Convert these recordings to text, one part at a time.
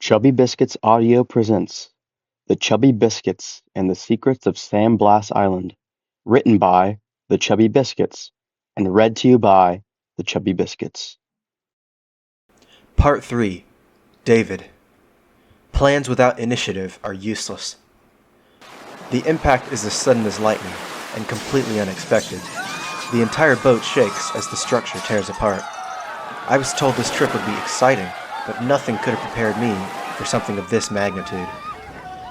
Chubby Biscuits Audio presents The Chubby Biscuits and the Secrets of Sam Blas Island, written by The Chubby Biscuits, and read to you by The Chubby Biscuits. Part 3. David. Plans without initiative are useless. The impact is as sudden as lightning, and completely unexpected. The entire boat shakes as the structure tears apart. I was told this trip would be exciting, but nothing could have prepared me for something of this magnitude.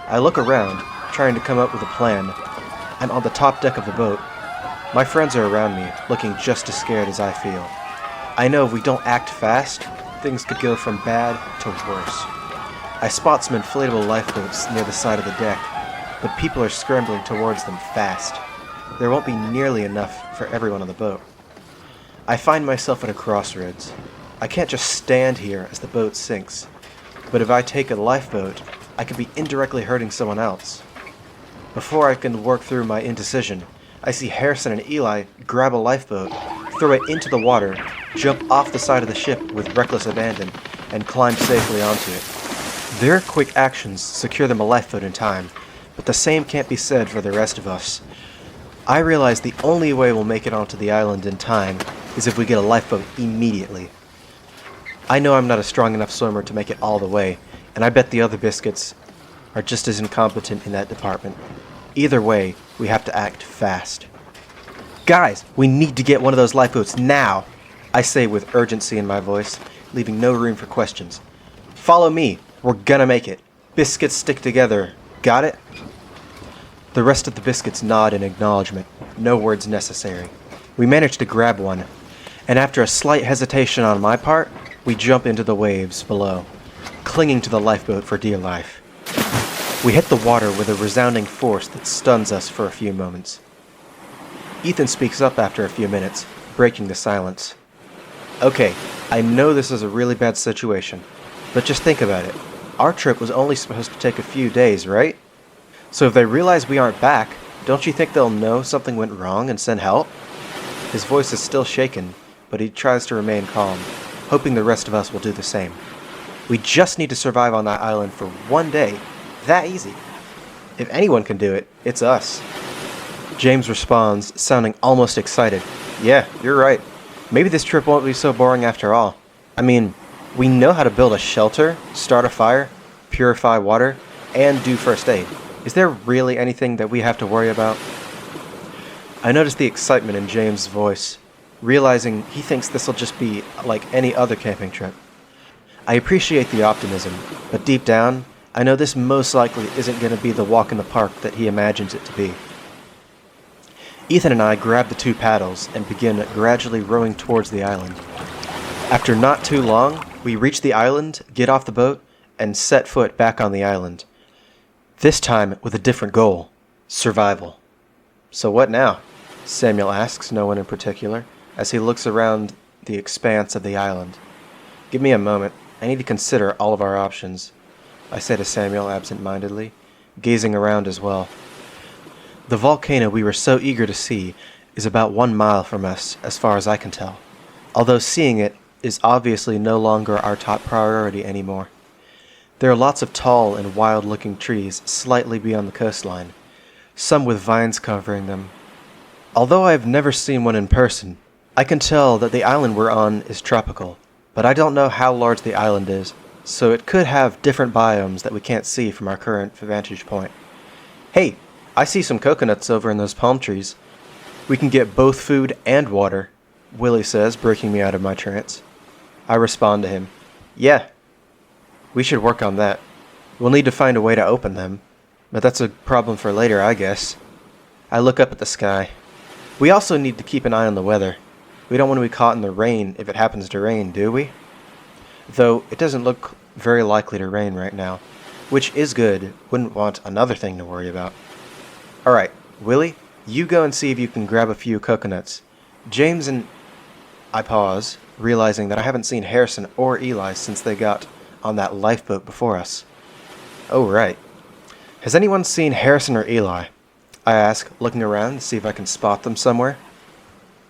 I look around, trying to come up with a plan. I'm on the top deck of the boat. My friends are around me, looking just as scared as I feel. I know if we don't act fast, things could go from bad to worse. I spot some inflatable lifeboats near the side of the deck, but people are scrambling towards them fast. There won't be nearly enough for everyone on the boat. I find myself at a crossroads. I can't just stand here as the boat sinks, but if I take a lifeboat, I could be indirectly hurting someone else. Before I can work through my indecision, I see Harrison and Eli grab a lifeboat, throw it into the water, jump off the side of the ship with reckless abandon, and climb safely onto it. Their quick actions secure them a lifeboat in time, but the same can't be said for the rest of us. I realize the only way we'll make it onto the island in time is if we get a lifeboat immediately. I know I'm not a strong enough swimmer to make it all the way, and I bet the other biscuits are just as incompetent in that department. Either way, we have to act fast. Guys, we need to get one of those lifeboats now, I say with urgency in my voice, leaving no room for questions. Follow me, we're gonna make it. Biscuits stick together, got it? The rest of the biscuits nod in acknowledgement, no words necessary. We manage to grab one, and after a slight hesitation on my part, we jump into the waves below, clinging to the lifeboat for dear life. We hit the water with a resounding force that stuns us for a few moments. Ethan speaks up after a few minutes, breaking the silence. Okay, I know this is a really bad situation, but just think about it. Our trip was only supposed to take a few days, right? So if they realize we aren't back, don't you think they'll know something went wrong and send help? His voice is still shaken, but he tries to remain calm, hoping the rest of us will do the same. We just need to survive on that island for one day. That easy. If anyone can do it, it's us. James responds, sounding almost excited. Yeah, you're right. Maybe this trip won't be so boring after all. I mean, we know how to build a shelter, start a fire, purify water, and do first aid. Is there really anything that we have to worry about? I notice the excitement in James' voice, realizing he thinks this'll just be like any other camping trip. I appreciate the optimism, but deep down, I know this most likely isn't going to be the walk in the park that he imagines it to be. Ethan and I grab the two paddles and begin gradually rowing towards the island. After not too long, we reach the island, get off the boat, and set foot back on the island. This time with a different goal: survival. So what now? Samuel asks no one in particular, as he looks around the expanse of the island. Give me a moment. I need to consider all of our options, I say to Samuel absent-mindedly, gazing around as well. The volcano we were so eager to see is about 1 mile from us, as far as I can tell, although seeing it is obviously no longer our top priority anymore. There are lots of tall and wild-looking trees slightly beyond the coastline, some with vines covering them. Although I have never seen one in person, I can tell that the island we're on is tropical, but I don't know how large the island is, so it could have different biomes that we can't see from our current vantage point. Hey, I see some coconuts over in those palm trees. We can get both food and water, Willie says, breaking me out of my trance. I respond to him. Yeah, we should work on that. We'll need to find a way to open them, but that's a problem for later, I guess. I look up at the sky. We also need to keep an eye on the weather. We don't want to be caught in the rain if it happens to rain, do we? Though it doesn't look very likely to rain right now, which is good. Wouldn't want another thing to worry about. Alright, Willie, you go and see if you can grab a few coconuts. James and... I pause, realizing that I haven't seen Harrison or Eli since they got on that lifeboat before us. Oh, right. Has anyone seen Harrison or Eli? I ask, looking around to see if I can spot them somewhere.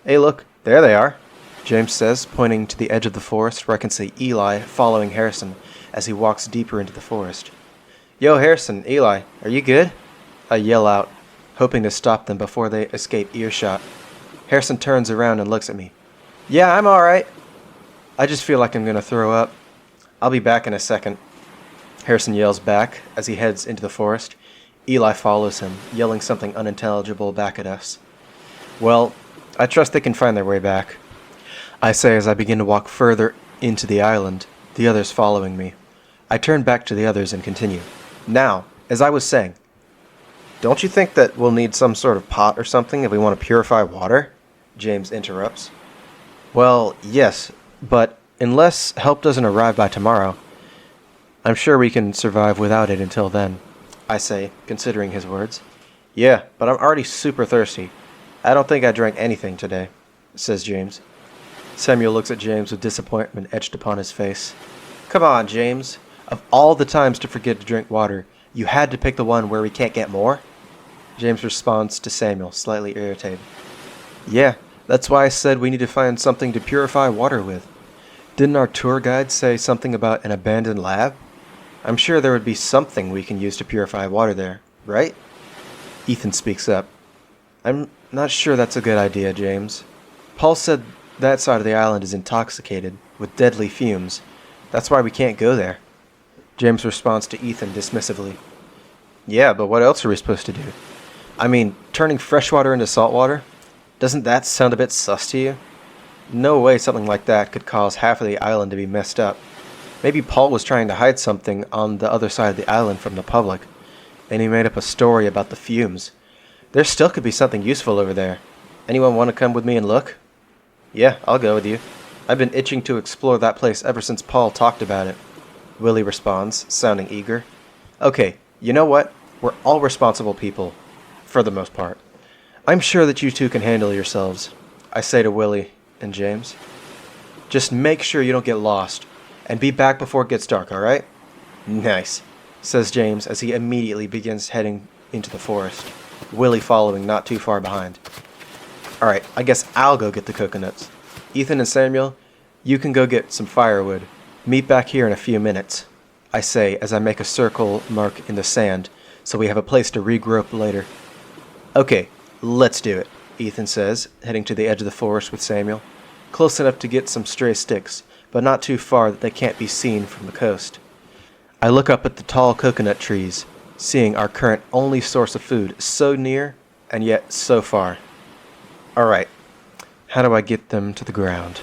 Hey, look, there they are, James says, pointing to the edge of the forest where I can see Eli following Harrison as he walks deeper into the forest. Yo, Harrison, Eli, are you good? I yell out, hoping to stop them before they escape earshot. Harrison turns around and looks at me. Yeah, I'm alright. I just feel like I'm gonna throw up. I'll be back in a second. Harrison yells back as he heads into the forest. Eli follows him, yelling something unintelligible back at us. Well, I trust they can find their way back, I say as I begin to walk further into the island, the others following me. I turn back to the others and continue. Now, as I was saying, don't you think that we'll need some sort of pot or something if we want to purify water? James interrupts. Well, yes, but unless help doesn't arrive by tomorrow, I'm sure we can survive without it until then, I say, considering his words. Yeah, but I'm already super thirsty. I don't think I drank anything today, says James. Samuel looks at James with disappointment etched upon his face. Come on, James. Of all the times to forget to drink water, you had to pick the one where we can't get more? James responds to Samuel, slightly irritated. Yeah, that's why I said we need to find something to purify water with. Didn't our tour guide say something about an abandoned lab? I'm sure there would be something we can use to purify water there, right? Ethan speaks up. I'm not sure that's a good idea, James. Paul said that side of the island is intoxicated with deadly fumes. That's why we can't go there. James responds to Ethan dismissively. Yeah, but what else are we supposed to do? I mean, turning fresh water into salt water? Doesn't that sound a bit sus to you? No way something like that could cause half of the island to be messed up. Maybe Paul was trying to hide something on the other side of the island from the public, and he made up a story about the fumes. There still could be something useful over there. Anyone want to come with me and look? Yeah, I'll go with you. I've been itching to explore that place ever since Paul talked about it. Willie responds, sounding eager. Okay, you know what? We're all responsible people, for the most part. I'm sure that you two can handle yourselves, I say to Willie and James. Just make sure you don't get lost, and be back before it gets dark, alright? Nice, says James as he immediately begins heading into the forest, Willie following not too far behind. Alright, I guess I'll go get the coconuts. Ethan and Samuel, you can go get some firewood. Meet back here in a few minutes, I say as I make a circle mark in the sand so we have a place to regroup later. Okay, let's do it, Ethan says, heading to the edge of the forest with Samuel, close enough to get some stray sticks, but not too far that they can't be seen from the coast. I look up at the tall coconut trees, seeing our current only source of food so near and yet so far. Alright, how do I get them to the ground?